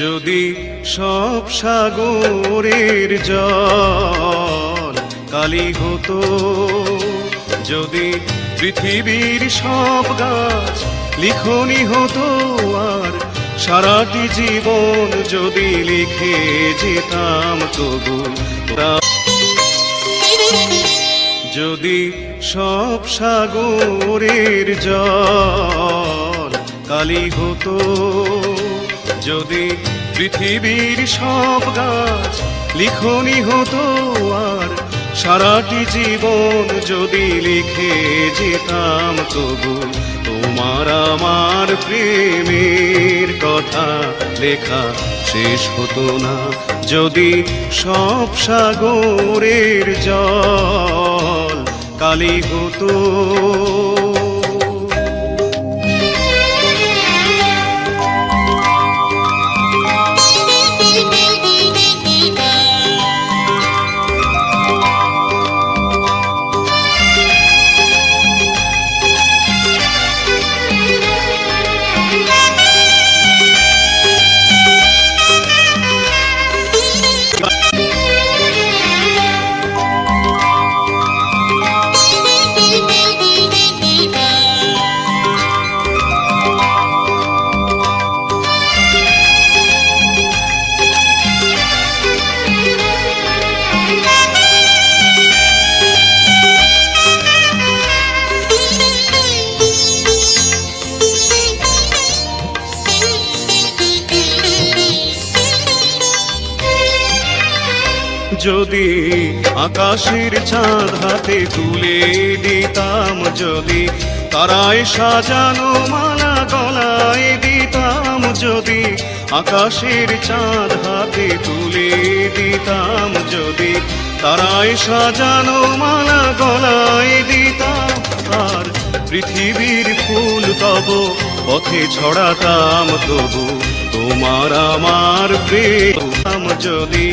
যদি সব সাগরের জল কালি হতো, যদি পৃথিবীর সব গাছ লিখনি হতো, আর সারাটি জীবন যদি লিখে যেতাম তবু, যদি সব সাগরের জল কালি হতো, যদি পৃথিবীর সব গাছ লিখনি হতো, আর সারাটি জীবন যদি লিখে যেতাম তবু, তোমার আমার প্রেমের কথা লেখা শেষ হতো না। যদি সব সাগরের জল কালি হতো। যদি আকাশের চাঁদ হাতে তুলে দিতাম, যদি তারায় সাজানো মালা গলায় দিতাম, যদি আকাশের চাঁদ হাতে তুলে দিতাম, যদি তারায় সাজানো মালা গলায় দিতাম, আর পৃথিবীর ফুল তব পথে ছড়াতাম তবু, তোমার আমার প্রেম যদি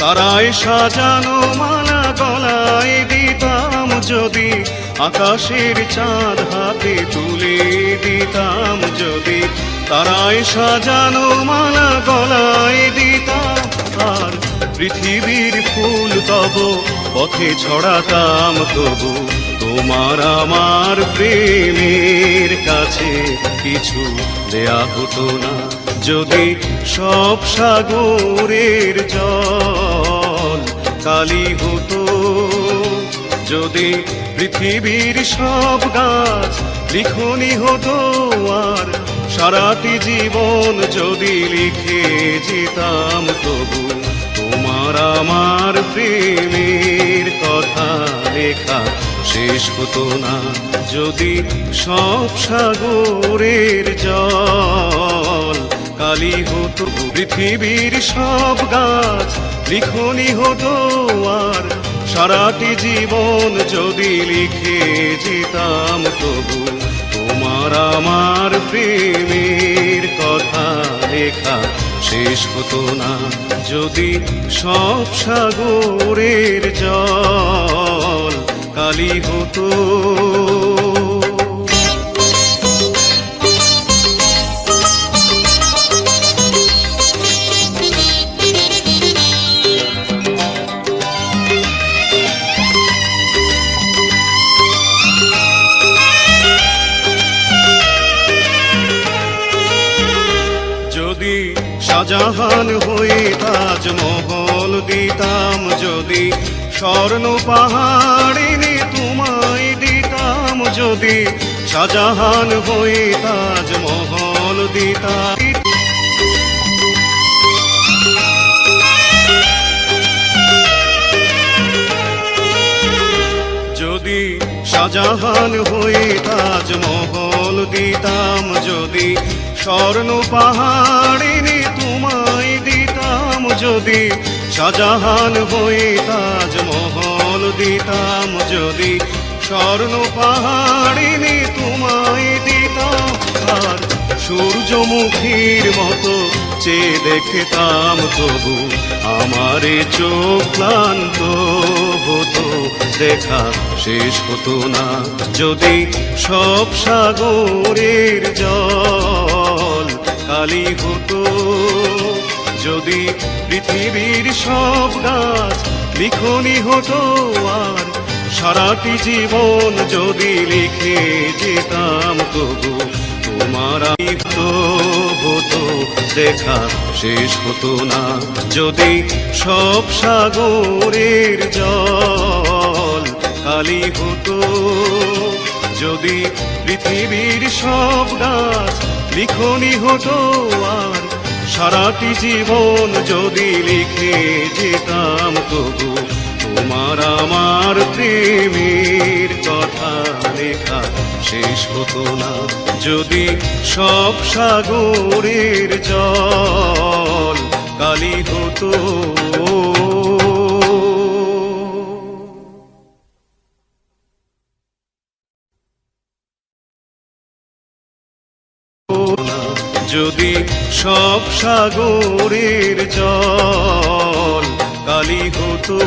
তারায় সাজানো মালা গলায় দিতাম, যদি আকাশের চাঁদ হাতে তুলে দিতাম, যদি তারায় সাজানো মালা গলায় দিতাম, আর পৃথিবীর ফুল তব পথে ছড়াতাম তবু, তোমার আমার প্রেমের কাছে কিছু দেয়া হতো না। যদি সব সাগরের জল কালি হতো, যদি পৃথিবীর সব গাছ লিখনি হতো, আর সারাটি জীবন যদি লিখে যেতাম তবু, তোমার আমার প্রেমের কথা লেখা শেষ হতো না। যদি সব সাগরের জল কালি হতো, পৃথিবীর সব গাছ লিখনি হতো, আর সারাটি জীবন যদি লিখে যেতাম তবু, তোমার আমার প্রেমের কথা লেখা শেষ হতো না। যদি সব সাগরের জল কালি হতো। যদি শাহজাহান হয়ে তাজমহল দিতাম, যদি স্বর্ণ পাহাড় এনে তোমায় দিতাম, যদি শাহজাহান হয়ে তাজমহল দিতাম, যদি শাহজাহান হয়ে তাজমহল দিতাম, যদি স্বর্ণ পাহাড় এনে তোমায় দিতাম, যদি শাহজাহান হয়ে তাজমহল দিতাম, যদি স্বর্ণ পাহাড় এনে তোমায় দিতাম, আর সূর্যমুখীর মতো চেয়ে দেখতাম তবু, আমারে চোখ ক্লান্ত হতো, দেখা শেষ হতো না। যদি সব সাগরের জল কালি হতো, যদি পৃথিবীর সব গাছ লিখনি হতো আর সারাটি জীবন যদি লিখে যেতাম তবু তোমার হতো দেখা শেষ হতো না যদি সব সাগরের জল কালি হতো যদি পৃথিবীর সব গাছ লিখনি হতো আর সারাটি জীবন যদি লিখে যেতাম তবু তোমার আমার প্রেমের কথা লেখা শেষ হতো না যদি সব সাগরের জল কালি হতো যদি সব সাগরের জল কালি হতো